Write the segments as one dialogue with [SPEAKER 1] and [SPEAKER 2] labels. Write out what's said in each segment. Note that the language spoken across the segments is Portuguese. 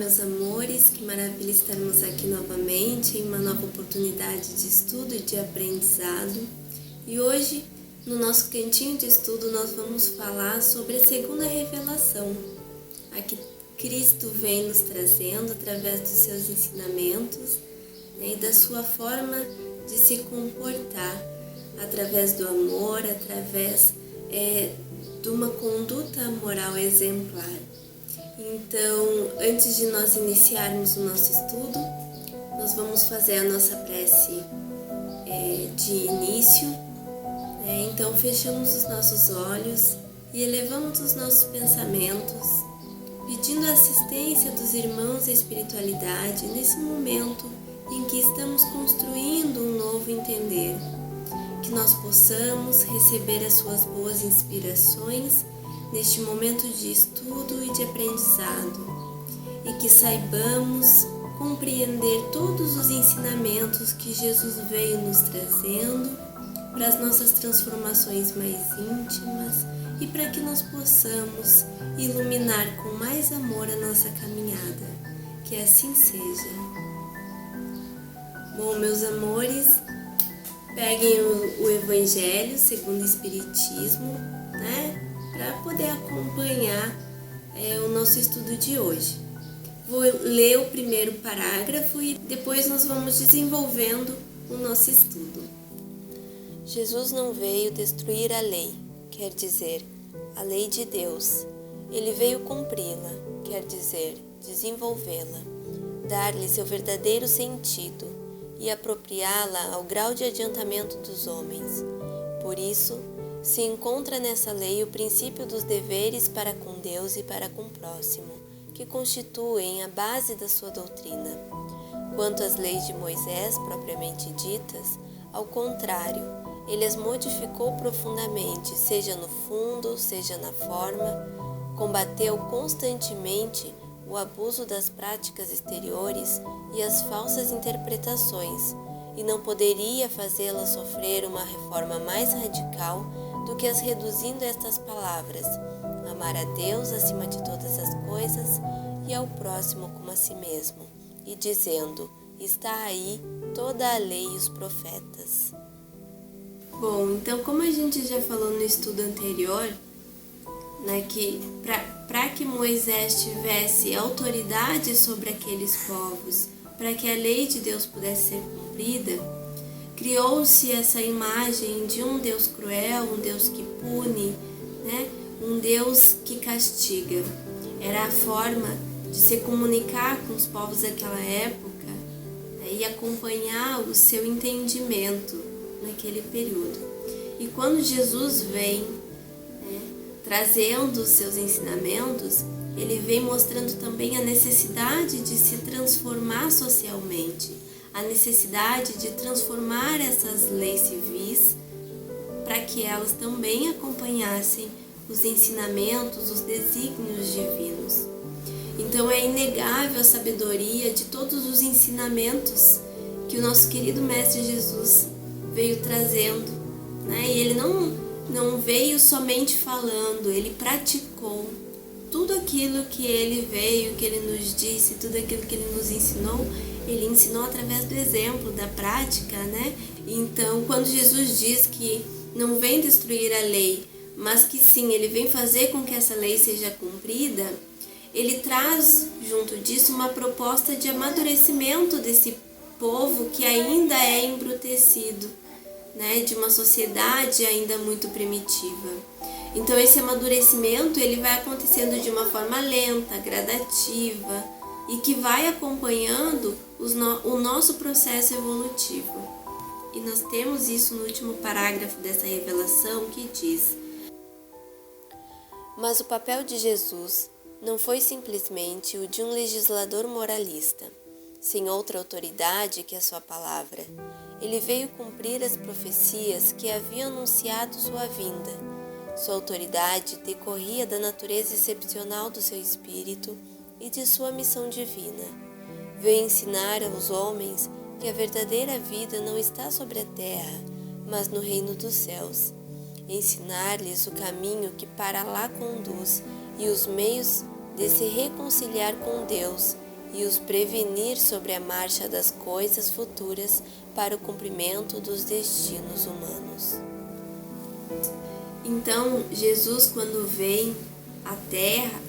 [SPEAKER 1] meus amores, que maravilha estarmos aqui novamente em uma nova oportunidade de estudo e de aprendizado. E hoje, no nosso cantinho de estudo, nós vamos falar sobre a segunda revelação, a que Cristo vem nos trazendo através dos seus ensinamentos, e da sua forma de se comportar, através do amor, através de uma conduta moral exemplar. Então, antes de nós iniciarmos o nosso estudo, nós vamos fazer a nossa prece de início. Então, fechamos os nossos olhos e elevamos os nossos pensamentos, pedindo a assistência dos irmãos da espiritualidade nesse momento em que estamos construindo um novo entender, que nós possamos receber as suas boas inspirações neste momento de estudo e de aprendizado, e que saibamos compreender todos os ensinamentos que Jesus veio nos trazendo para as nossas transformações mais íntimas e para que nós possamos iluminar com mais amor a nossa caminhada. Que assim seja. Bom, meus amores, peguem o Evangelho segundo o Espiritismo, para poder acompanhar o nosso estudo de hoje. Vou ler o primeiro parágrafo e depois nós vamos desenvolvendo o nosso estudo.
[SPEAKER 2] Jesus não veio destruir a lei, quer dizer, a lei de Deus. Ele veio cumpri-la, quer dizer, desenvolvê-la, dar-lhe seu verdadeiro sentido e apropriá-la ao grau de adiantamento dos homens. Por isso, se encontra nessa lei o princípio dos deveres para com Deus e para com o próximo, que constituem a base da sua doutrina. Quanto às leis de Moisés propriamente ditas, ao contrário, ele as modificou profundamente, seja no fundo, seja na forma, combateu constantemente o abuso das práticas exteriores e as falsas interpretações, e não poderia fazê-la sofrer uma reforma mais radical do que as reduzindo estas palavras: amar a Deus acima de todas as coisas e ao próximo como a si mesmo, e dizendo: está aí toda a lei e os profetas.
[SPEAKER 1] Bom, então como a gente já falou no estudo anterior, que para que Moisés tivesse autoridade sobre aqueles povos, para que a lei de Deus pudesse ser cumprida, criou-se essa imagem de um Deus cruel, um Deus que pune, um Deus que castiga. Era a forma de se comunicar com os povos daquela época e acompanhar o seu entendimento naquele período. E quando Jesus vem trazendo os seus ensinamentos, ele vem mostrando também a necessidade de se transformar socialmente, a necessidade de transformar essas leis civis para que elas também acompanhassem os ensinamentos, os desígnios divinos. Então é inegável a sabedoria de todos os ensinamentos que o nosso querido Mestre Jesus veio trazendo, E ele não veio somente falando, ele praticou tudo aquilo que ele veio, que ele nos disse, tudo aquilo que ele nos ensinou. Ele ensinou através do exemplo, da prática, Então, quando Jesus diz que não vem destruir a lei, mas que sim, ele vem fazer com que essa lei seja cumprida, ele traz junto disso uma proposta de amadurecimento desse povo que ainda é embrutecido, de uma sociedade ainda muito primitiva. Então, esse amadurecimento ele vai acontecendo de uma forma lenta, gradativa, e que vai acompanhando o nosso processo evolutivo. E nós temos isso no último parágrafo dessa revelação que diz:
[SPEAKER 2] mas o papel de Jesus não foi simplesmente o de um legislador moralista, sem outra autoridade que a sua palavra. Ele veio cumprir as profecias que haviam anunciado sua vinda. Sua autoridade decorria da natureza excepcional do seu espírito e de sua missão divina. Veio ensinar aos homens que a verdadeira vida não está sobre a terra, mas no reino dos céus. Ensinar-lhes o caminho que para lá conduz e os meios de se reconciliar com Deus e os prevenir sobre a marcha das coisas futuras para o cumprimento dos destinos humanos.
[SPEAKER 1] Então, Jesus, quando vem à Terra,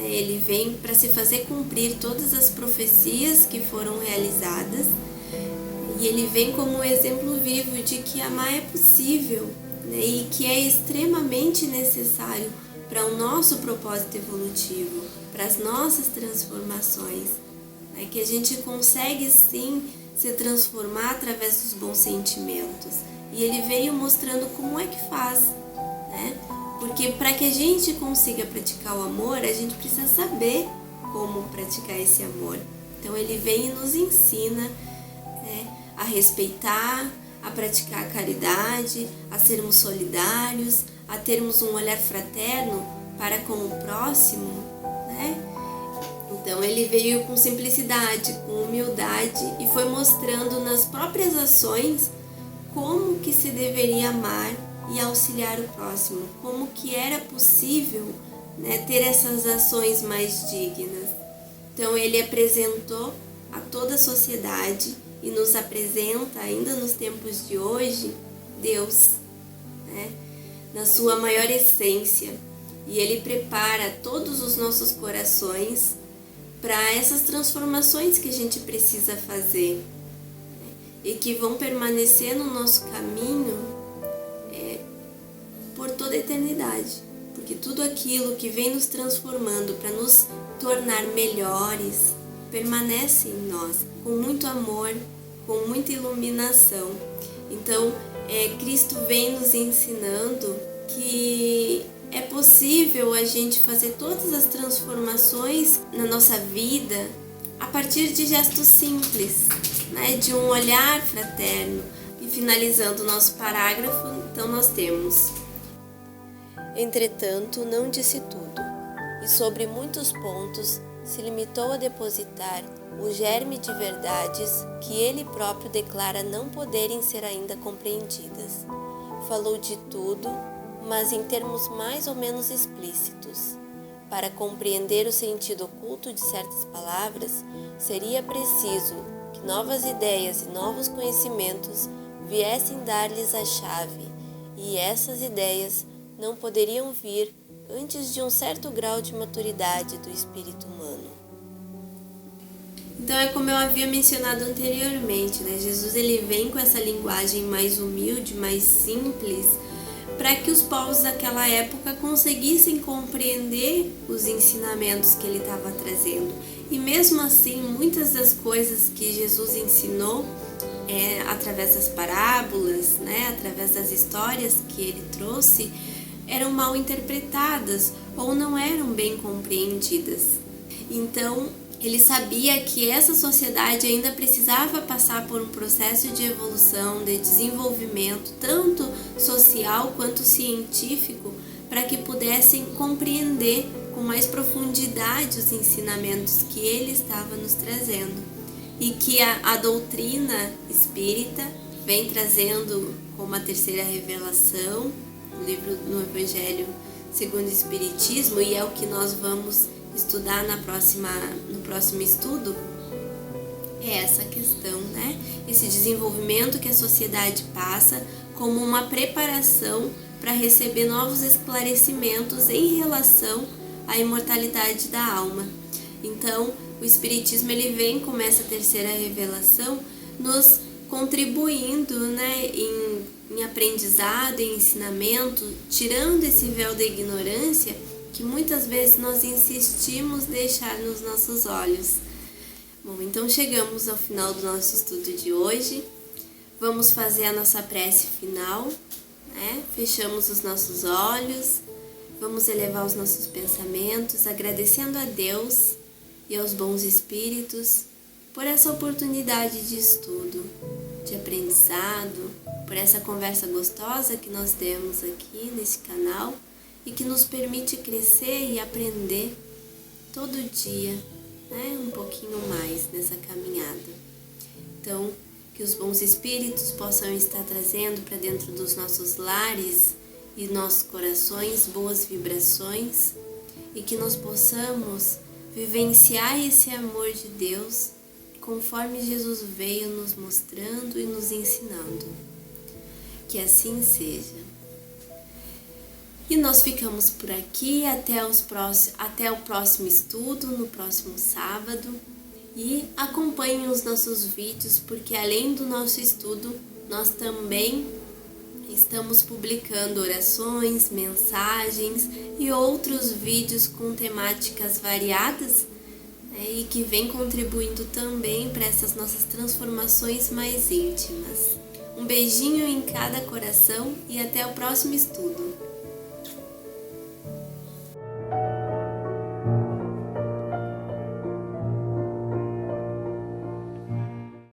[SPEAKER 1] ele vem para se fazer cumprir todas as profecias que foram realizadas, e ele vem como um exemplo vivo de que amar é possível, e que é extremamente necessário para o nosso propósito evolutivo, para as nossas transformações, que a gente consegue sim se transformar através dos bons sentimentos. E ele veio mostrando como é que faz, porque para que a gente consiga praticar o amor, a gente precisa saber como praticar esse amor. Então ele vem e nos ensina a respeitar, a praticar a caridade, a sermos solidários, a termos um olhar fraterno para com o próximo, Então ele veio com simplicidade, com humildade e foi mostrando nas próprias ações como que se deveria amar e auxiliar o próximo, como que era possível ter essas ações mais dignas. Então ele apresentou a toda a sociedade e nos apresenta, ainda nos tempos de hoje, Deus, na sua maior essência. E ele prepara todos os nossos corações para essas transformações que a gente precisa fazer e que vão permanecer no nosso caminho por toda a eternidade, porque tudo aquilo que vem nos transformando para nos tornar melhores permanece em nós, com muito amor, com muita iluminação. Então, Cristo vem nos ensinando que é possível a gente fazer todas as transformações na nossa vida a partir de gestos simples, de um olhar fraterno. E finalizando o nosso parágrafo, então nós temos:
[SPEAKER 2] entretanto, não disse tudo, e sobre muitos pontos se limitou a depositar o germe de verdades que ele próprio declara não poderem ser ainda compreendidas. Falou de tudo, mas em termos mais ou menos explícitos. Para compreender o sentido oculto de certas palavras, seria preciso que novas ideias e novos conhecimentos viessem dar-lhes a chave, e essas ideias não poderiam vir antes de um certo grau de maturidade do espírito humano.
[SPEAKER 1] Então é como eu havia mencionado anteriormente, Jesus ele vem com essa linguagem mais humilde, mais simples, para que os povos daquela época conseguissem compreender os ensinamentos que ele estava trazendo. E mesmo assim, muitas das coisas que Jesus ensinou, através das parábolas, através das histórias que ele trouxe, eram mal interpretadas ou não eram bem compreendidas. Então, ele sabia que essa sociedade ainda precisava passar por um processo de evolução, de desenvolvimento, tanto social quanto científico, para que pudessem compreender com mais profundidade os ensinamentos que ele estava nos trazendo. E que a doutrina espírita vem trazendo como a terceira revelação, no Evangelho segundo o Espiritismo, e é o que nós vamos estudar no próximo estudo, é essa questão, esse desenvolvimento que a sociedade passa como uma preparação para receber novos esclarecimentos em relação à imortalidade da alma. Então, o Espiritismo ele vem com essa terceira revelação, nos contribuindo em aprendizado, em ensinamento, tirando esse véu da ignorância que muitas vezes nós insistimos em deixar nos nossos olhos. Bom, então chegamos ao final do nosso estudo de hoje. Vamos fazer a nossa prece final, Fechamos os nossos olhos, vamos elevar os nossos pensamentos, agradecendo a Deus e aos bons espíritos por essa oportunidade de estudo, de aprendizado, por essa conversa gostosa que nós temos aqui nesse canal e que nos permite crescer e aprender todo dia, um pouquinho mais nessa caminhada. Então, que os bons espíritos possam estar trazendo para dentro dos nossos lares e nossos corações boas vibrações e que nós possamos vivenciar esse amor de Deus conforme Jesus veio nos mostrando e nos ensinando. Que assim seja. E nós ficamos por aqui até o próximo estudo, no próximo sábado. E acompanhem os nossos vídeos, porque além do nosso estudo, nós também estamos publicando orações, mensagens e outros vídeos com temáticas variadas, e que vem contribuindo também para essas nossas transformações mais íntimas. Um beijinho em cada coração e até o próximo estudo.